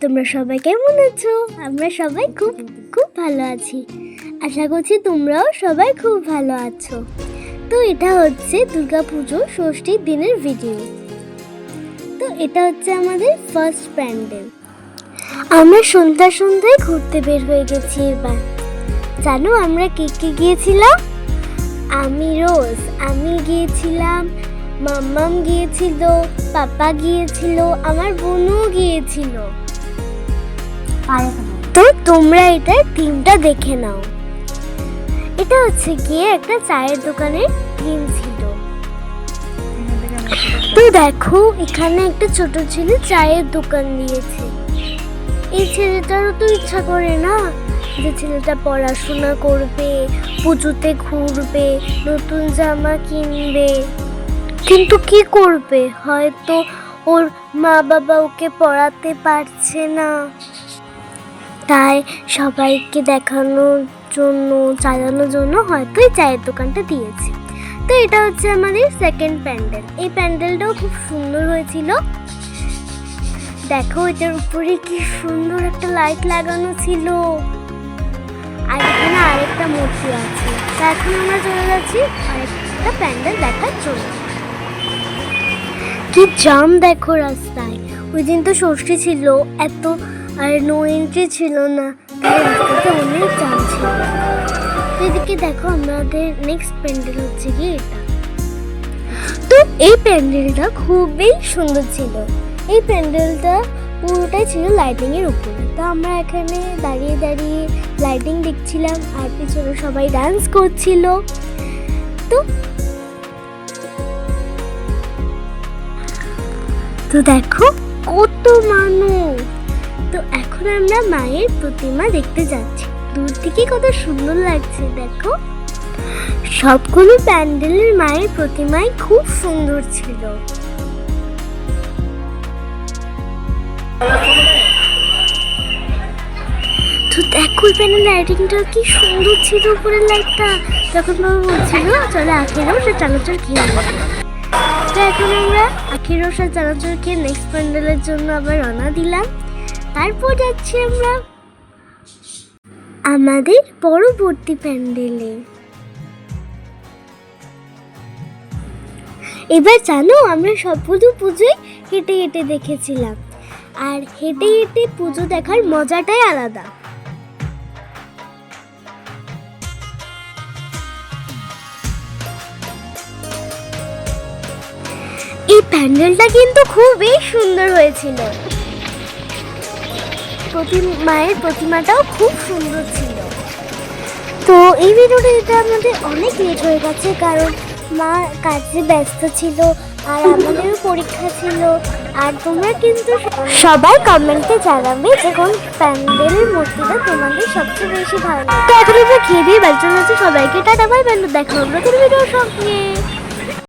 তোমরা সবাই কেমন আছো? আমরা সবাই খুব খুব ভালো আছি। আশা করছি তোমরাও সবাই খুব ভালো আছো। তো এটা হচ্ছে দুর্গাপুজোর ষষ্ঠীর দিনের ভিডিও। তো এটা হচ্ছে আমাদের ফার্স্ট প্যান্ডেল। আমরা সন্ধ্যায় ঘুরতে বের হয়ে গেছি এবার। জানো আমরা কে কে গিয়েছিলাম? আমি গিয়েছিলাম, মাম্মাম গিয়েছিল, পাপা গিয়েছিল, আমার বোনও গিয়েছিল। তো তোমরা এটার থিমটা দেখে নাও। এটা হচ্ছে গিয়ে একটা চায়ের দোকানের থিম ছিল। তো দেখো এখানে একটা ছোট ছেলে চায়ের দোকান দিয়েছে। এই ছেলেটারও তো ইচ্ছা করে না যে ছেলেটা পড়াশোনা করবে, পুজোতে ঘুরবে, নতুন জামা কিনবে, কিন্তু কি করবে? হয়তো ওর মা বাবা ওকে পড়াতে পারছে না, তাই সবাইকে দেখানোর জন্য, চালানোর জন্য হয়তো এই চায়ের দোকানটা দিয়েছে। তো এটা হচ্ছে আমাদের সেকেন্ড প্যান্ডেল। এই প্যান্ডেলটাও খুব সুন্দর হয়েছিল। দেখো এটার উপরে কি সুন্দর একটা লাইট লাগানো ছিল, আর এখানে আরেকটা মূর্তি আছে। তা এখন আমরা চলে যাচ্ছি আরেকটা প্যান্ডেল দেখার জন্য। কি জাম দেখো রাস্তায়। ওই দিন তো ষষ্ঠী ছিল, এত আর নো এন্ট্রি ছিল না, তাই রাস্তাতে অনেক জাম ছিল। এদিকে দেখো আমাদের নেক্সট প্যান্ডেল হচ্ছে কি এটা। তো এই প্যান্ডেলটা খুবই সুন্দর ছিল। এই প্যান্ডেলটা পুরোটাই ছিল লাইটিং এর উপরে। তো আমরা এখানে দাঁড়িয়ে দাঁড়িয়ে লাইটিং দেখছিলাম, আর পিছনে সবাই ডান্স করছিল। তো দেখো কত মানুষ। তো এখন আমরা মায়ের প্রতিমা দেখতে যাচ্ছি। দূর থেকে কত সুন্দর লাগছে দেখো। সবগুলো প্যান্ডেলের মায়ের প্রতিমাই খুব সুন্দর ছিল। তো দেখো প্যান্ডেল লাইটিংটা কি সুন্দর ছিল, উপরের লাইটটা। তখন বাবা বলছিল চলে আখেরাও সে চানাচুর খেয়ে নেবে। তো এখন আমরা আখের রসার চানাচুর খেয়ে নেক্সট প্যান্ডেলের জন্য আবার রওনা দিলাম। তারপর যাচ্ছি আমরা আমাদের পরবর্তী প্যান্ডেলে। এবার জানো আমরা সবগুলো পুজোয় হেঁটে হেঁটে দেখেছিলাম, আর হেঁটে হেঁটে পুজো দেখার মজাটাই আলাদা। এই প্যান্ডেলটা কিন্তু খুবই সুন্দর হয়েছিল। মায়ের প্রতিমাটাও খুব সুন্দর ছিল। তো এই ভিডিওটা দিতে আমাদের অনেক লেট হয়ে গেছে, কারণ মা কাজে ব্যস্ত ছিল আর আমাদেরও পরীক্ষা ছিল। আর তোমরা কিন্তু সবাই কমেন্টে জানাবে যে কোন প্যান্ডেলের মূর্তিটা তোমাদের সবচেয়ে বেশি ভালো লাগে। তো এখন আমরা খেয়ে দিয়ে বাড়ি চলে যাচ্ছি। সবাইকে টাটা, বাই বাই, দেখা হবে নতুন ভিডিওর সঙ্গে।